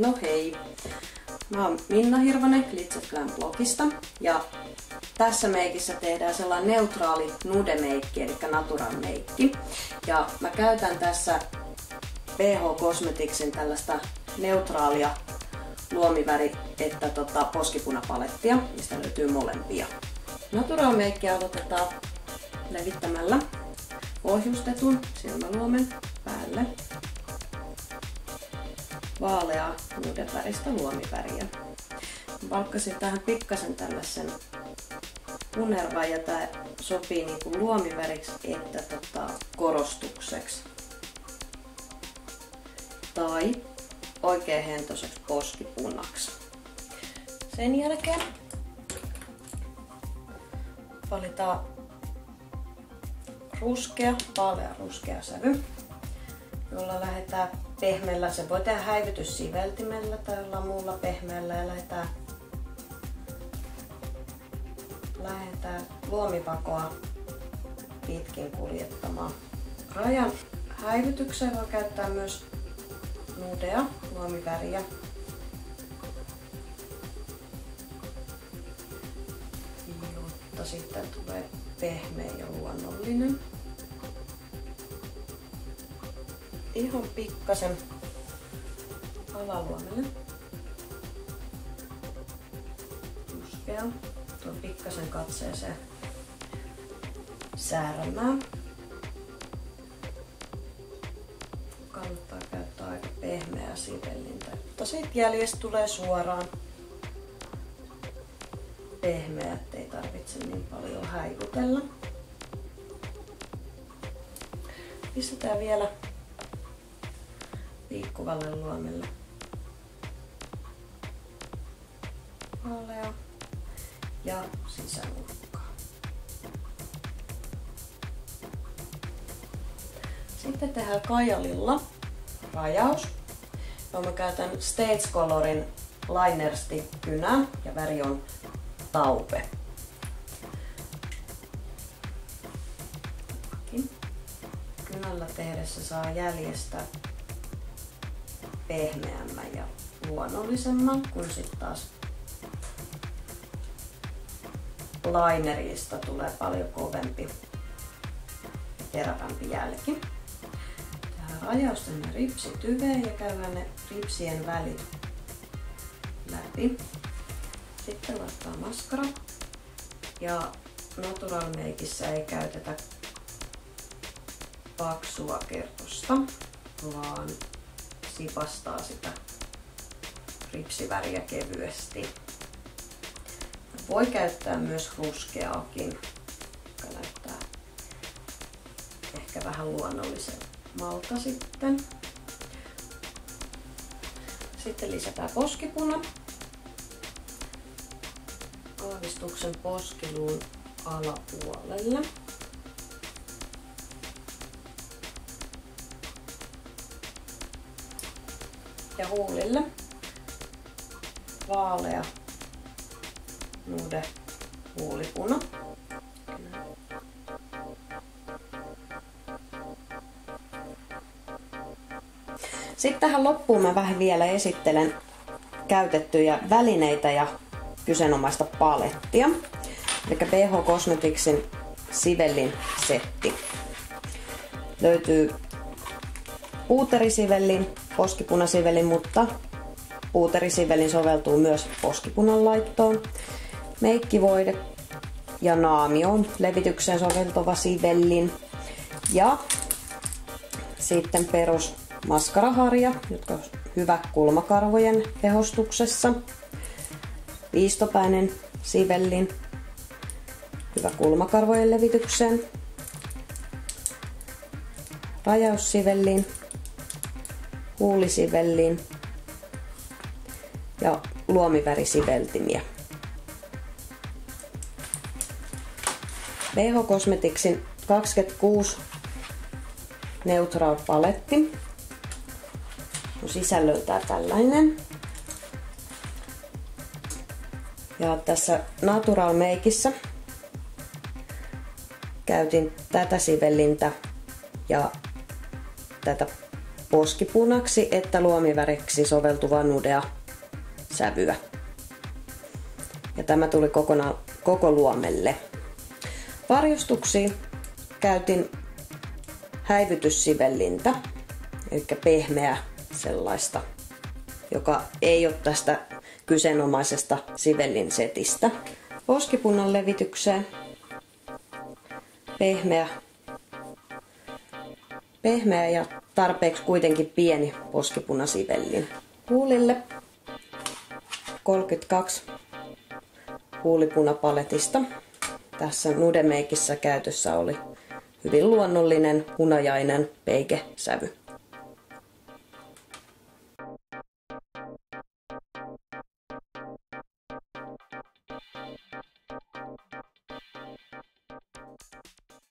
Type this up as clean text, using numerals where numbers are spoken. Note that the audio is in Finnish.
No hei, mä oon Minna Hirvonen Glitz & Glam blogista ja tässä meikissä tehdään sellainen neutraali nude-meikki, eli natural meikki. Ja mä käytän tässä BH Cosmeticsin tällaista neutraalia luomiväri- että poskipunapalettia, mistä löytyy molempia. Natural meikkiä aloitetaan levittämällä ohjustetun silmäluomen päälle vaaleaa nude-väristä luomiväriä. Valkkasin tähän pikkasen tällaisen punervan ja tää sopii niinku luomiväriksi että korostukseksi tai oikein hentoiseksi poskipunaksi. Sen jälkeen valitaan vaalea ruskea sävy, jolla lähdetään pehmeällä. Se voi tehdä häivytyssiveltimellä tai jollain muulla pehmeällä ja lähdetään luomipakoa pitkin kuljettamaan. Rajan häivytykseen voi käyttää myös nudea, luomiväriä. Jotta sitten tulee pehmeä ja luonnollinen. Ihan pikkasen alaluomelle. Ruskea. Tuon pikkasen katseeseen säärälmään. Kannattaa käyttää aika pehmeää sivellintä, mutta siitä jäljestä tulee suoraan pehmeä, ettei tarvitse niin paljon häivutella. Pistetään vielä liikkuvalle luomelle vaalea ja sisänurkkaa. Sitten tehdään kajalilla rajaus. Mä käytän Stage Colorin Liner Stick -kynää ja väri on taupe. Kynällä tehdessä saa jäljestä pehmeämmän ja luonnollisemman, kun sitten taas linerista tulee paljon kovempi ja terävämpi jälki. Tehdään rajaus tänne ripsityveen ja käydään ne ripsien välit läpi. Sitten laitetaan maskara. Ja natural meikissä ei käytetä paksua kertosta, vaan sipastaa sitä ripsiväriä kevyesti. Voi käyttää myös ruskeaakin, joka näyttää ehkä vähän luonnollisemmalta sitten. Sitten lisätään poskipuna. Aavistuksen poskiluun alapuolelle. Ja huulille vaalea nude huulipuna. Sitten tähän loppuun mä vähän vielä esittelen käytettyjä välineitä ja kyseenomaista palettia. Eli BH Cosmeticsin sivellin setti. Löytyy puuterisivellin, poskipunasivellin, mutta puuterisivellin soveltuu myös poskipunan laittoon. Meikkivoide ja naamioon levitykseen soveltuva sivellin. Ja sitten perus maskaraharja, jotka on hyvä kulmakarvojen ehostuksessa. Viistopäinen sivellin, hyvä kulmakarvojen levitykseen. Rajaussivellin, huulisivellin ja luomivärisiveltimiä. BH Cosmeticsin 26 Neutral paletti on sisällöltään tällainen. Ja tässä Natural Makeissa käytin tätä sivellintä ja tätä poskipunaksi että luomiväriksi soveltuvaa nudea sävyä. Ja tämä tuli koko luomelle. Varjostuksiin käytin häivytyssivellintä, eli pehmeä sellaista, joka ei ole tästä kyseenomaisesta sivellin setistä. Poskipunan levitykseen pehmeä ja tarpeeksi kuitenkin pieni poskipunasivellin. Huulille 32 huulipunapaletista. Tässä nudemeikissä käytössä oli hyvin luonnollinen hunajainen peikesävy.